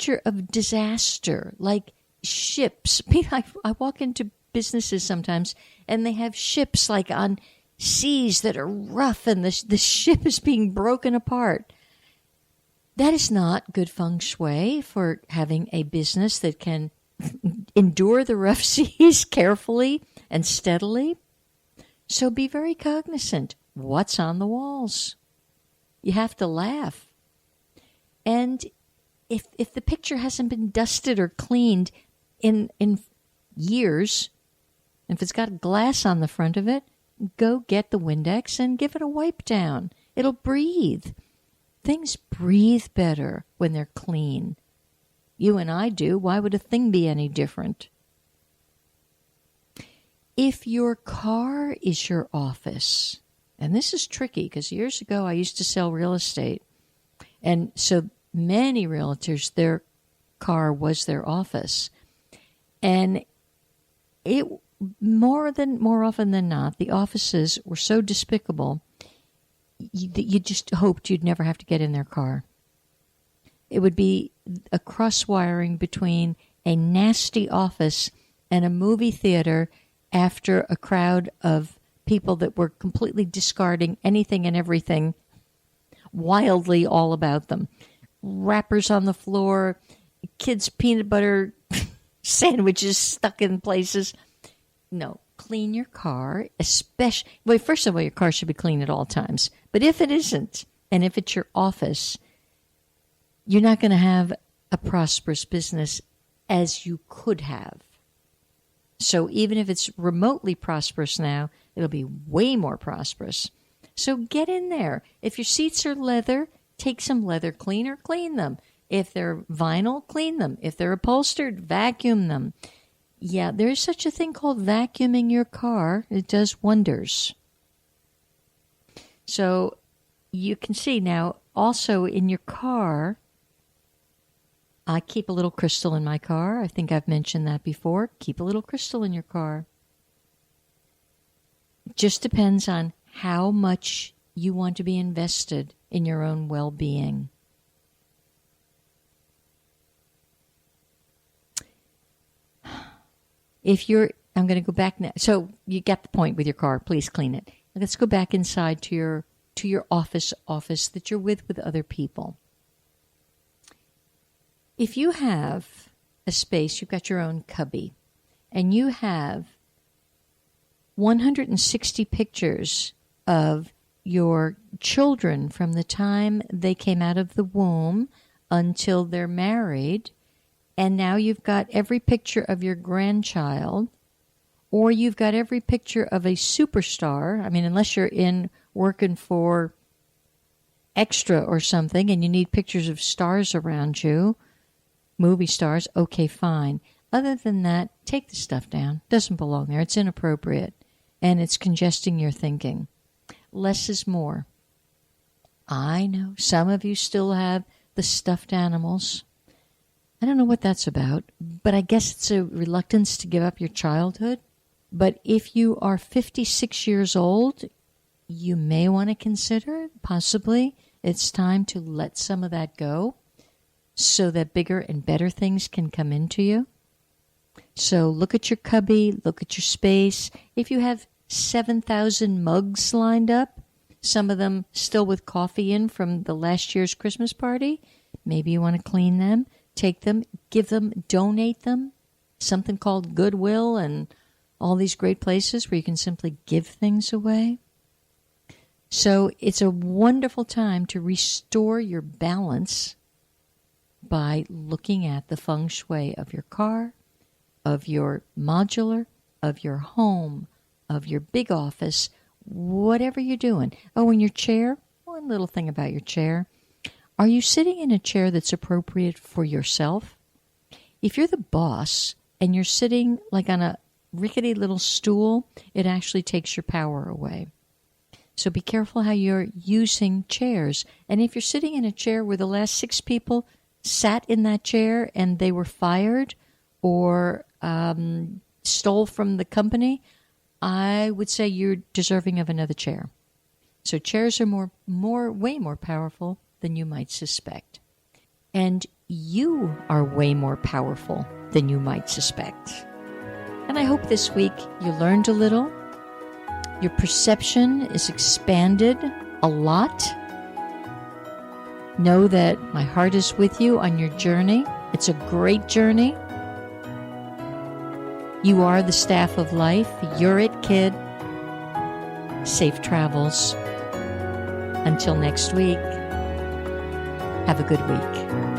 picture of disaster, like ships. I walk into businesses sometimes, and they have ships like on seas that are rough, and the ship is being broken apart. That is not good feng shui for having a business that can endure the rough seas carefully and steadily. So be very cognizant. What's on the walls? You have to laugh. And if the picture hasn't been dusted or cleaned in years, if it's got glass on the front of it, go get the Windex and give it a wipe down. It'll breathe. Things breathe better when they're clean. You and I do. Why would a thing be any different? If your car is your office, and this is tricky because years ago I used to sell real estate, and so many realtors, their car was their office. And it more often than not, the offices were so despicable that you just hoped you'd never have to get in their car. It would be a cross-wiring between a nasty office and a movie theater after a crowd of people that were completely discarding anything and everything wildly all about them. Wrappers on the floor, kids' peanut butter sandwiches stuck in places. No, clean your car, especially, well, first of all, your car should be clean at all times. But if it isn't, and if it's your office, you're not going to have a prosperous business as you could have. So even if it's remotely prosperous now, it'll be way more prosperous. So get in there. If your seats are leather, take some leather cleaner, clean them. If they're vinyl, clean them. If they're upholstered, vacuum them. Yeah, there is such a thing called vacuuming your car. It does wonders. So you can see now also in your car, I keep a little crystal in my car. I think I've mentioned that before. Keep a little crystal in your car. It just depends on how much you want to be invested in your own well-being. I'm going to go back now. So you get the point with your car. Please clean it. Let's go back inside to your office that you're with other people. If you have a space, you've got your own cubby, and you have 160 pictures of your children from the time they came out of the womb until they're married, and now you've got every picture of your grandchild, or you've got every picture of a superstar. I mean, unless you're working for Extra or something and you need pictures of stars around you, movie stars, okay, fine. Other than that, take the stuff down. Doesn't belong there. It's inappropriate, and it's congesting your thinking. Less is more. I know some of you still have the stuffed animals. I don't know what that's about, but I guess it's a reluctance to give up your childhood. But if you are 56 years old, you may want to consider, possibly, it's time to let some of that go so that bigger and better things can come into you. So look at your cubby, look at your space. If you have 7,000 mugs lined up, some of them still with coffee in from the last year's Christmas party, maybe you want to clean them, take them, give them, donate them. Something called Goodwill and all these great places where you can simply give things away. So it's a wonderful time to restore your balance by looking at the feng shui of your car, of your modular, of your home, of your big office, whatever you're doing. Oh, and your chair, one little thing about your chair. Are you sitting in a chair that's appropriate for yourself? If you're the boss and you're sitting like on a rickety little stool, it actually takes your power away. So be careful how you're using chairs. And if you're sitting in a chair where the last 6 people sat in that chair and they were fired or stole from the company, I would say you're deserving of another chair. So chairs are way more powerful than you might suspect. And you are way more powerful than you might suspect. And I hope this week you learned a little. Your perception is expanded a lot. Know that my heart is with you on your journey. It's a great journey. You are the staff of life. You're it, kid. Safe travels. Until next week, have a good week.